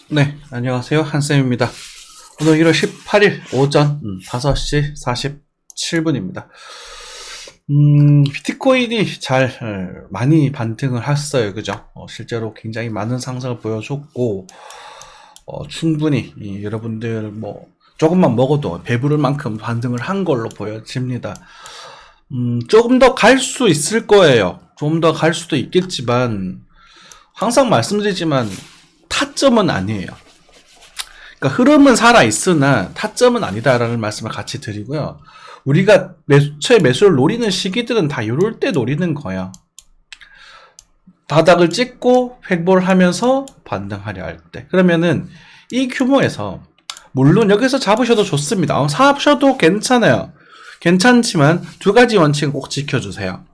네, 안녕하세요. 한쌤입니다. 오늘 1월 18일 오전 5시 47분입니다. 비트코인이 많이 반등을 했어요. 그죠? 실제로 굉장히 많은 상승을 보여줬고, 충분히 여러분들 조금만 먹어도 배부를 만큼 반등을 한 걸로 보여집니다. 조금 더 갈 수 있을 거예요. 좀 더 갈 수도 있겠지만, 항상 말씀드리지만, 타점은 아니에요. 그러니까 흐름은 살아있으나 타점은 아니다라는 말씀을 같이 드리고요. 우리가 최 매수를 노리는 시기들은 다 이럴 때 노리는 거야. 바닥을 찍고 횡보를 하면서 반등하려 할 때. 그러면은 이 규모에서 물론 여기서 잡으셔도 좋습니다. 사셔도 괜찮아요. 괜찮지만 두 가지 원칙은 꼭 지켜주세요.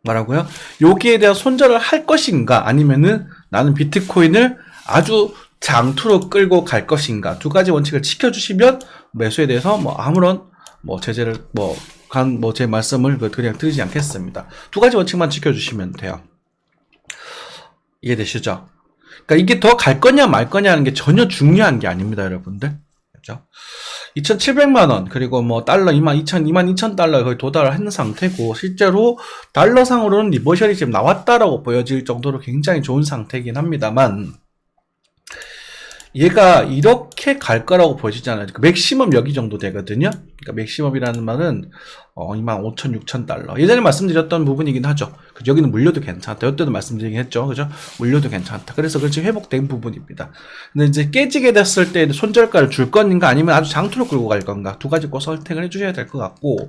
뭐라고요? 여기에 대한 손절을 할 것인가 아니면은 나는 비트코인을 아주 장투로 끌고 갈 것인가 두 가지 원칙을 지켜주시면 매수에 대해서 아무런 제재를 제 말씀을 그냥 드리지 않겠습니다. 두 가지 원칙만 지켜주시면 돼요. 이해되시죠? 그러니까 이게 더 갈 거냐 말 거냐 하는 게 전혀 중요한 게 아닙니다, 여러분들. 그렇죠? 2,700만 원 그리고 달러 22,000달러에 거의 도달을 했는 상태고 실제로 달러상으로는 리버셜이 지금 나왔다라고 보여질 정도로 굉장히 좋은 상태이긴 합니다만 얘가 이렇게 갈 거라고 보여지잖아요. 그 맥시멈 여기 정도 되거든요. 그러니까 맥시멈이라는 말은 25,000, 6,000달러. 예전에 말씀드렸던 부분이긴 하죠. 여기는 물려도 괜찮다. 이때도 말씀드리긴 했죠. 그죠? 물려도 괜찮다. 그래서 그렇지 회복된 부분입니다. 근데 이제 깨지게 됐을 때 손절가를 줄 건가 아니면 아주 장투로 끌고 갈 건가 두 가지 꼭 선택을 해주셔야 될 것 같고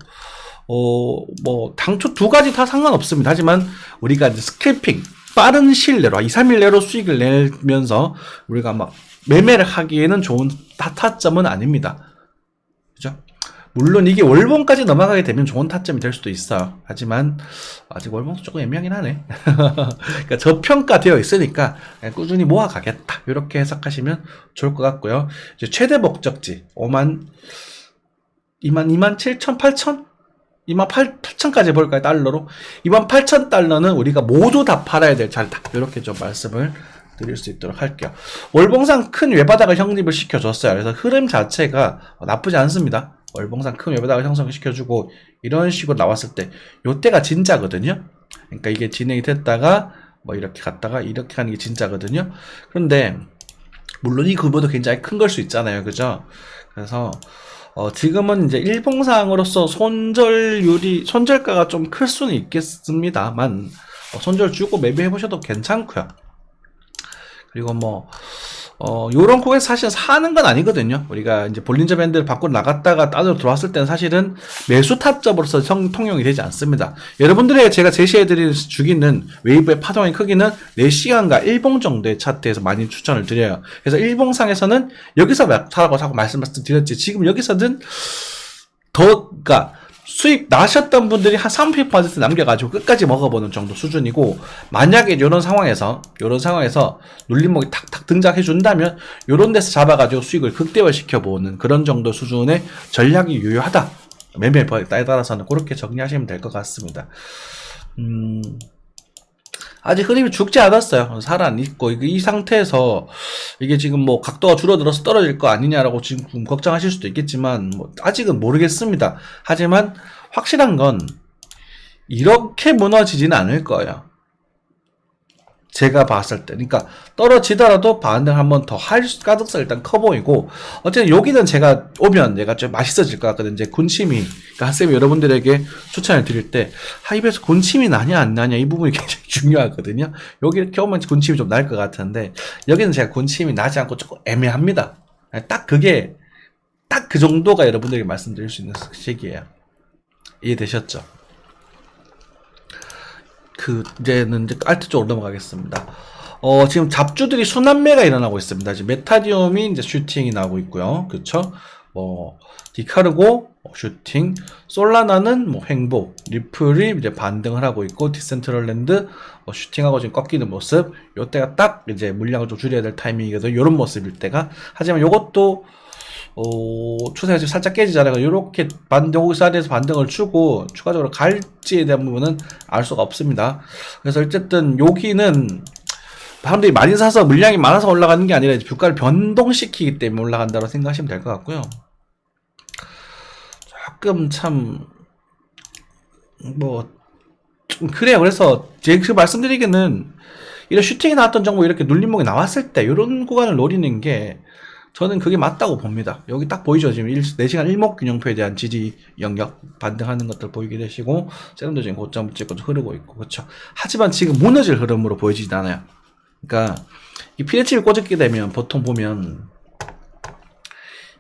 당초 두 가지 다 상관없습니다. 하지만 우리가 이제 스캘핑 빠른 시일 내로 2, 3일 내로 수익을 내면서 우리가 매매를 하기에는 좋은 타점은 아닙니다. 그죠? 물론 이게 월봉까지 넘어가게 되면 좋은 타점이 될 수도 있어요. 하지만 아직 월봉도 조금 애매하긴 하네. 그러니까 저평가되어 있으니까 꾸준히 모아가겠다. 이렇게 해석하시면 좋을 것 같고요. 이제 최대 목적지 27,000, 8,000? 28,000까지 볼까요? 달러로 28,000달러는 우리가 모두 다 팔아야 될 자리다. 이렇게 좀 말씀을 드릴 수 있도록 할게요. 월봉상 큰 외바닥을 형립을 시켜줬어요. 그래서 흐름 자체가 나쁘지 않습니다. 월봉상 큰 외바닥을 형성을 시켜주고 이런 식으로 나왔을 때 요때가 진짜거든요. 그러니까 이게 진행이 됐다가 이렇게 갔다가 이렇게 가는 게 진짜거든요. 그런데 물론 이 규모도 굉장히 큰 걸 수 있잖아요. 그죠? 그래서 지금은 이제 일봉상으로서 손절가가 좀 클 수는 있겠습니다만 손절 주고 매매해보셔도 괜찮고요. 그리고 요런 곡에서 사실 사는 건 아니거든요. 우리가 이제 볼린저 밴드를 밖으로 나갔다가 안으로 들어왔을 때는 사실은 매수 타점으로서 통용이 되지 않습니다. 여러분들의 제가 제시해드릴 주기는 웨이브의 파동의 크기는 4시간과 1봉 정도의 차트에서 많이 추천을 드려요. 그래서 1봉상에서는 여기서 사라고 말씀드렸지 지금 여기서는 그러니까 수익 나셨던 분들이 한 30% 남겨가지고 끝까지 먹어보는 정도 수준이고 만약에 이런 상황에서 눌림목이 탁탁 등장해준다면 이런 데서 잡아가지고 수익을 극대화시켜보는 그런 정도 수준의 전략이 유효하다. 매매에 따라서는 그렇게 정리하시면 될 것 같습니다. 아직 흐름이 죽지 않았어요. 살아있고 이 상태에서 이게 지금 각도가 줄어들어서 떨어질 거 아니냐라고 지금 걱정하실 수도 있겠지만 아직은 모르겠습니다. 하지만 확실한 건 이렇게 무너지지는 않을 거예요. 제가 봤을 때. 그러니까 떨어지더라도 반등 한번 더 할 가능성이 일단 커 보이고 어쨌든 여기는 제가 오면 얘가 좀 맛있어질 것 같거든요. 이제 군침이 그러니까 한쌤이 여러분들에게 추천을 드릴 때 입에서 군침이 나냐 안 나냐 이 부분이 굉장히 중요하거든요. 여기 이렇게 오면 군침이 좀 날 것 같은데 여기는 제가 군침이 나지 않고 조금 애매합니다. 딱 그 정도가 여러분들에게 말씀드릴 수 있는 시기예요. 이해되셨죠? 이제는 알트 쪽으로 넘어가겠습니다. 지금 잡주들이 순환매가 일어나고 있습니다. 지금 메타디움이 이제 슈팅이 나오고 있고요. 그쵸? 디카르고, 슈팅, 솔라나는 횡보, 리플이 이제 반등을 하고 있고, 디센트럴랜드, 슈팅하고 지금 꺾이는 모습, 요때가 딱 이제 물량을 좀 줄여야 될 타이밍이거든요. 요런 모습일 때가. 하지만 요것도, 추세가 지금 살짝 깨지잖아요. 이렇게 여기서 아래에서 반등을 주고 추가적으로 갈지에 대한 부분은 알 수가 없습니다. 그래서 어쨌든 여기는 사람들이 많이 사서 물량이 많아서 올라가는 게 아니라 주가를 변동시키기 때문에 올라간다고 생각하시면 될 것 같고요. 조금 참 뭐 좀 그래요. 그래서 제가 말씀드리기는 이런 슈팅이 나왔던 정보 이렇게 눌림목이 나왔을 때 이런 구간을 노리는 게 저는 그게 맞다고 봅니다. 여기 딱 보이죠? 지금 4시간 일목균형표에 대한 지지 영역 반등하는 것들 보이게 되시고 세련도 지금 고점 찍고 흐르고 있고 그렇죠. 하지만 지금 무너질 흐름으로 보이지는 않아요. 그러니까 이 피레침이 꽂게 되면 보통 보면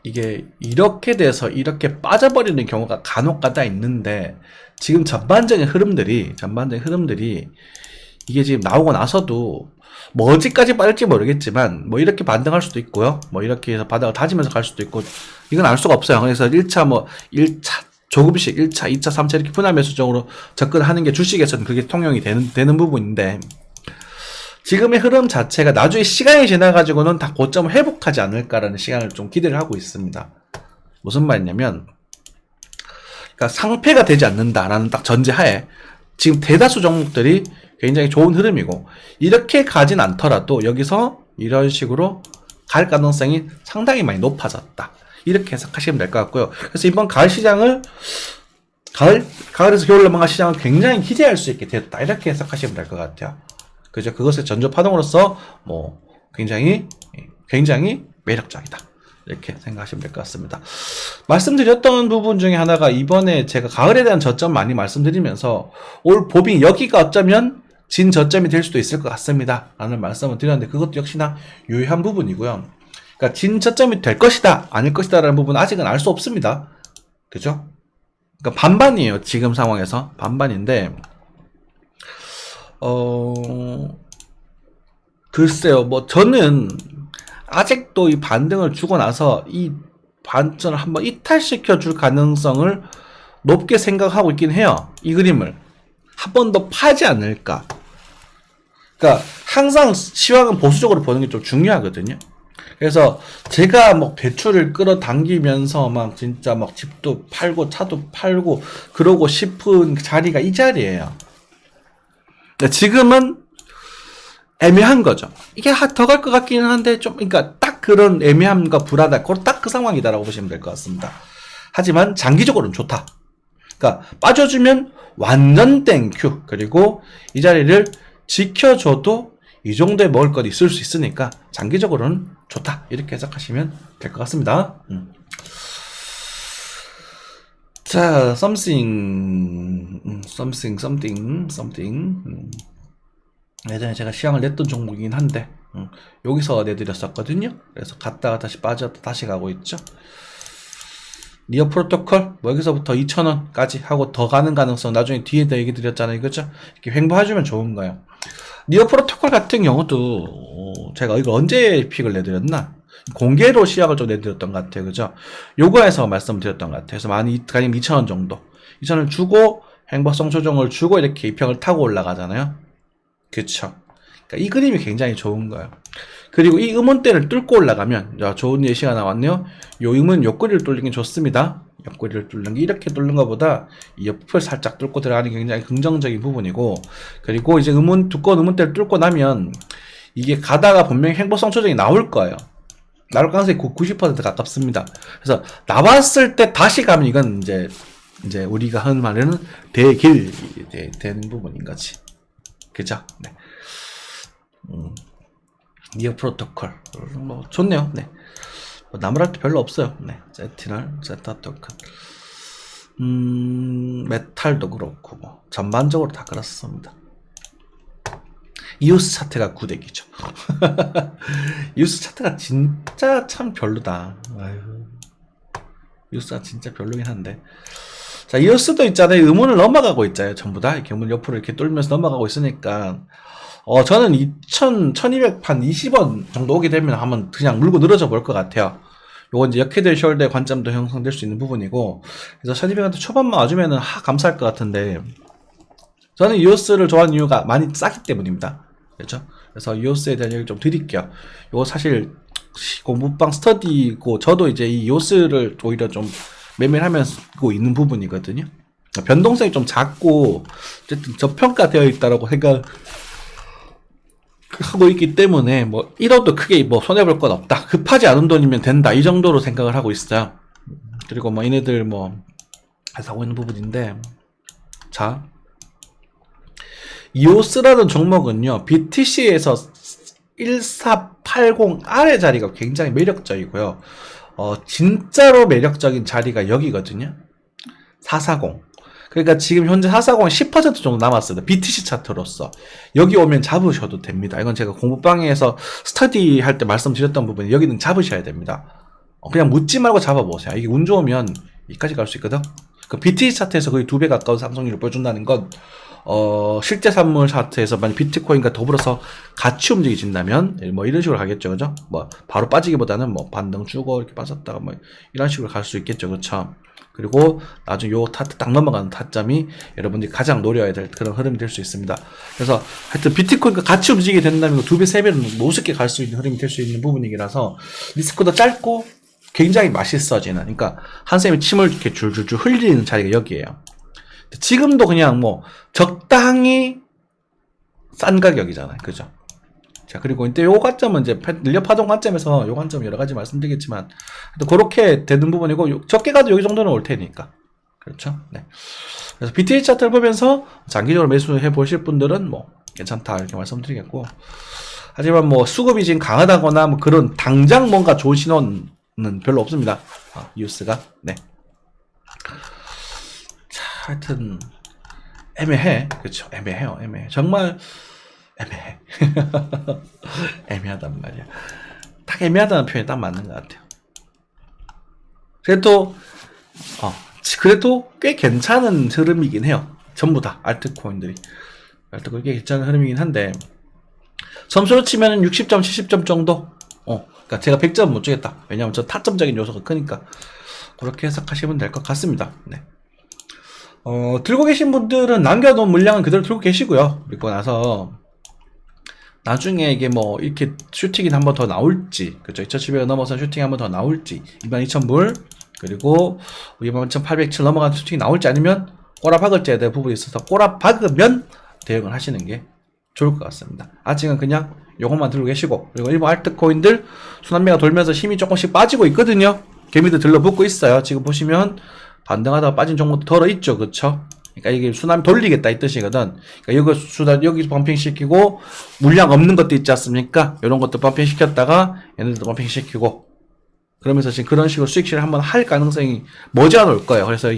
이게 이렇게 돼서 이렇게 빠져버리는 경우가 간혹가다 있는데 지금 전반적인 흐름들이 이게 지금 나오고 나서도 뭐 어디까지 빠질지 모르겠지만 뭐 이렇게 반등할 수도 있고요. 뭐 이렇게 해서 바닥을 다지면서 갈 수도 있고 이건 알 수가 없어요. 그래서 1차 조금씩 1차, 2차, 3차 이렇게 분할 매수적으로 접근하는 게 주식에서는 그게 통용이 되는 부분인데 지금의 흐름 자체가 나중에 시간이 지나가지고는 다 고점을 회복하지 않을까라는 시간을 좀 기대를 하고 있습니다. 무슨 말이냐면 그러니까 상패가 되지 않는다라는 딱 전제하에 지금 대다수 종목들이 굉장히 좋은 흐름이고 이렇게 가진 않더라도 여기서 이런 식으로 갈 가능성이 상당히 많이 높아졌다. 이렇게 해석하시면 될 것 같고요. 그래서 이번 가을 시장을 가을에서 겨울 넘어간 시장을 굉장히 기대할 수 있게 됐다. 이렇게 해석하시면 될 것 같아요. 그죠? 그것의 전조 파동으로서 뭐 굉장히 매력적이다. 이렇게 생각하시면 될 것 같습니다. 말씀드렸던 부분 중에 하나가 이번에 제가 가을에 대한 저점 많이 말씀드리면서 올 봄이 여기가 어쩌면 진 저점이 될 수도 있을 것 같습니다. 라는 말씀을 드렸는데 그것도 역시나 유효한 부분이고요. 그러니까 진 저점이 될 것이다, 아닐 것이다 라는 부분은 아직은 알 수 없습니다. 그죠? 그러니까 반반이에요. 지금 상황에서. 반반인데 글쎄요. 뭐 저는 아직도 이 반등을 주고 나서 이 반전을 한번 이탈시켜 줄 가능성을 높게 생각하고 있긴 해요. 이 그림을 한 번 더 파지 않을까. 그러니까 항상 시황은 보수적으로 보는 게 좀 중요하거든요. 그래서 제가 뭐 대출을 끌어당기면서 막 진짜 막 집도 팔고 차도 팔고 그러고 싶은 자리가 이 자리예요. 지금은 애매한 거죠. 이게 더 갈 것 같기는 한데 좀 그러니까 딱 그런 애매함과 불안함, 딱 그 상황이다라고 보시면 될 것 같습니다. 하지만 장기적으로는 좋다. 그러니까 빠져주면 완전 땡큐. 그리고 이 자리를 지켜줘도 이 정도의 먹을 것 있을 수 있으니까 장기적으로는 좋다. 이렇게 해석하시면 될 것 같습니다. 자, something. 예전에 제가 시향을 냈던 종목이긴 한데 여기서 내드렸었거든요. 그래서 갔다가 다시 빠졌다 다시 가고 있죠. 니어 프로토콜 뭐 여기서부터 2,000원까지 하고 더 가는 가능성 나중에 뒤에 더 얘기 드렸잖아요. 그죠? 이렇게 횡보해주면 좋은 거예요. 니어 프로토콜 같은 경우도 제가 이거 언제 픽을 내드렸나? 공개로 시약을 좀 내드렸던 것 같아요. 그죠? 요거에서 말씀드렸던 것 같아요. 그래서 많이 가령 2,000원 정도 2,000원 주고 행보성 조정을 주고 이렇게 이평을 타고 올라가잖아요. 그쵸? 그러니까 이 그림이 굉장히 좋은 거예요. 그리고 이 음원대를 뚫고 올라가면 좋은 예시가 나왔네요. 요 음은 옆구리를 뚫리긴 좋습니다. 옆구리를 뚫는 게 이렇게 뚫는 것보다 이 옆을 살짝 뚫고 들어가는 게 굉장히 긍정적인 부분이고 그리고 이제 두꺼운 음원대를 뚫고 나면 이게 가다가 분명히 행보성 조정이 나올 거예요. 나올 가능성이 90% 가깝습니다. 그래서 나왔을 때 다시 가면 이건 이제 우리가 하는 말에는 대길이 되는 부분인 거지. 그죠? 네. 니어 프로토콜 뭐 좋네요. 네. 뭐 나무랄 게 별로 없어요. 네. 제타 토큰. 메탈도 그렇고 뭐 전반적으로 다 그렇습니다. 이오스 차트가 구대기죠. 이오스 차트가 진짜 참 별로다. 아유. 이오스가 진짜 별로긴 한데. 자, 이오스도 있잖아요. 음원을 넘어가고 있잖아요. 전부 다. 이렇게 음원 옆으로 이렇게 뚫면서 넘어가고 있으니까. 저는 2,200 한 20원 정도 오게 되면 한번 그냥 물고 늘어져 볼 것 같아요. 요건 이제 역헤드 숄더의 관점도 형성될 수 있는 부분이고. 그래서 1,200원대 초반만 와주면은 감사할 것 같은데. 저는 이오스를 좋아하는 이유가 많이 싸기 때문입니다. 그렇죠? 그래서 이오스에 대한 얘기를 좀 드릴게요. 요거 사실 공부방 스터디고 저도 이제 이 이오스를 오히려 좀 매매를 하면서 있는 부분이거든요. 변동성이 좀 작고 어쨌든 저평가되어 있다라고 하고 있기 때문에 뭐 잃어도 크게 뭐 손해볼 건 없다. 급하지 않은 돈이면 된다. 이 정도로 생각을 하고 있어요. 그리고 뭐 얘네들 뭐 하고 있는 부분인데, 자, 이오스라는 종목은요, BTC에서 1480 아래 자리가 굉장히 매력적이고요. 진짜로 매력적인 자리가 여기거든요. 440. 그러니까 지금 현재 440은 10% 정도 남았어요. BTC 차트로서. 여기 오면 잡으셔도 됩니다. 이건 제가 공부방에서 스터디 할 때 말씀드렸던 부분에 여기는 잡으셔야 됩니다. 그냥 묻지 말고 잡아보세요. 이게 운 좋으면 여기까지 갈 수 있거든. 그 BTC 차트에서 거의 2배 가까운 상승률을 보여준다는 건 실제 산물 차트에서 만약 비트코인과 더불어서 같이 움직여진다면 뭐 이런 식으로 가겠죠, 그죠? 뭐 바로 빠지기보다는 뭐 반등 주고 이렇게 빠졌다가 뭐 이런 식으로 갈 수 있겠죠, 그렇죠? 그리고 나중에 요 타트 딱 넘어가는 타점이 여러분들이 가장 노려야 될 그런 흐름이 될 수 있습니다. 그래서 하여튼 비트코인과 같이 움직이게 된다면 2배, 3배는 우습게 갈 수 있는 흐름이 될 수 있는 부분이라서 리스크도 짧고 굉장히 맛있어지는, 그러니까 한샘이 침을 이렇게 줄줄줄 흘리는 자리가 여기에요. 지금도 그냥 뭐 적당히 싼 가격이잖아요, 그죠? 자, 그리고 이때 요 관점은 이제 늘려 파동 관점에서 요 관점 여러 가지 말씀드리겠지만 또 그렇게 되는 부분이고, 적게 가도 여기 정도는 올 테니까, 그렇죠? 네. 그래서 BTC 차트를 보면서 장기적으로 매수해 보실 분들은 뭐 괜찮다 이렇게 말씀드리겠고, 하지만 뭐 수급이 지금 강하다거나 뭐 그런 당장 뭔가 좋은 신호는 별로 없습니다. 이오스가. 네. 자, 하여튼 애매해. 그렇죠? 애매해요. 애매해. 정말 애매해. 애매하단 말이야. 딱 애매하다는 표현이 딱 맞는 것 같아요. 그래도 꽤 괜찮은 흐름이긴 해요. 전부 다 알트코인들이. 알트코인 꽤 괜찮은 흐름이긴 한데, 점수로 치면은 60점, 70점 정도. 그러니까 제가 100점 못 주겠다. 왜냐면 저 타점적인 요소가 크니까. 그렇게 해석하시면 될 것 같습니다. 네. 들고 계신 분들은 남겨놓은 물량은 그대로 들고 계시고요. 그리고 나서 나중에 이게 뭐 이렇게 슈팅이 한 번 더 나올지, 그죠? 2,700원 넘어서 슈팅이 한 번 더 나올지, 22,000불, 그리고 21,807 넘어간 슈팅이 나올지, 아니면 꼬라박을지에 대한 부분이 있어서 꼬라박으면 대응을 하시는 게 좋을 것 같습니다. 아직은 그냥 요것만 들고 계시고, 그리고 일부 알트코인들 순환매가 돌면서 힘이 조금씩 빠지고 있거든요. 개미들 들러붙고 있어요. 지금 보시면 반등하다가 빠진 종목도 덜어 있죠, 그쵸? 그러니까 이게 순환 돌리겠다 이 뜻이거든. 그러니까 여기 범핑 시키고 물량 없는 것도 있지 않습니까? 이런 것도 범핑 시켰다가 얘네들도 범핑 시키고, 그러면서 지금 그런 식으로 수익실을 한번 할 가능성이 머지않아 올 거예요. 그래서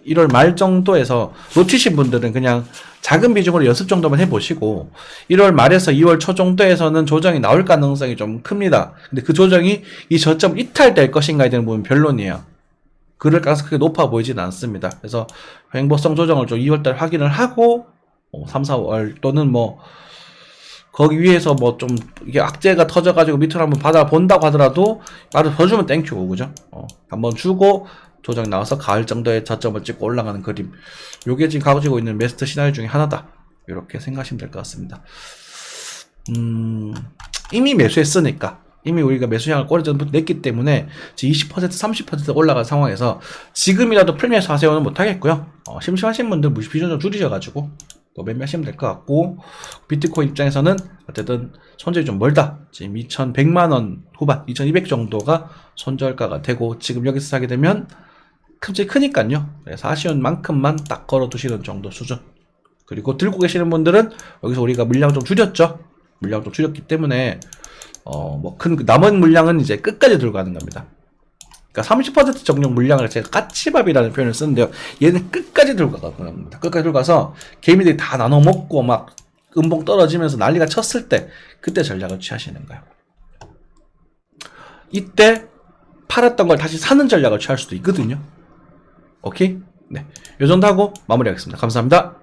1월 말 정도에서 놓치신 분들은 그냥 작은 비중으로 연습 정도만 해보시고, 1월 말에서 2월 초 정도에서는 조정이 나올 가능성이 좀 큽니다. 근데 그 조정이 이 저점 이탈될 것인가에 대한 부분은 변론이에요. 그럴 가능성이 크게 높아 보이진 않습니다. 그래서 횡보성 조정을 좀 2월달 확인을 하고 3, 4월 또는 뭐 거기 위에서 뭐 좀 이게 악재가 터져가지고 밑으로 한번 받아본다고 하더라도 바로 더 주면 땡큐고, 그죠? 한번 주고 조정이 나와서 가을 정도의 저점을 찍고 올라가는 그림, 요게 지금 가지고 있는 베스트 시나리오 중에 하나다, 이렇게 생각하시면 될 것 같습니다. 이미 매수했으니까, 이미 우리가 매수량을 오래 전부터 냈기 때문에 20% 30% 올라간 상황에서 지금이라도 풀매수 하세요는 못하겠고요. 심심하신 분들 무시 비중 좀 줄이셔가지고 또 매매하시면 될 것 같고, 비트코인 입장에서는 어쨌든 손절이 좀 멀다. 지금 2,100만원 후반, 2,200 정도가 손절가가 되고, 지금 여기서 사게 되면 큼지 크니까요. 그래서 아쉬운 만큼만 딱 걸어두시는 정도 수준. 그리고 들고 계시는 분들은 여기서 우리가 물량 좀 줄였죠. 물량 좀 줄였기 때문에 뭐 큰 남은 물량은 이제 끝까지 들고 가는 겁니다. 그러니까 30% 정도 물량을 제가 까치밥이라는 표현을 쓰는데요. 얘는 끝까지 들고 가는 겁니다. 끝까지 들고 가서 개미들이 다 나눠 먹고 막 음봉 떨어지면서 난리가 쳤을 때, 그때 전략을 취하시는 거예요. 이때 팔았던 걸 다시 사는 전략을 취할 수도 있거든요. 오케이? 네. 요 정도 하고 마무리하겠습니다. 감사합니다.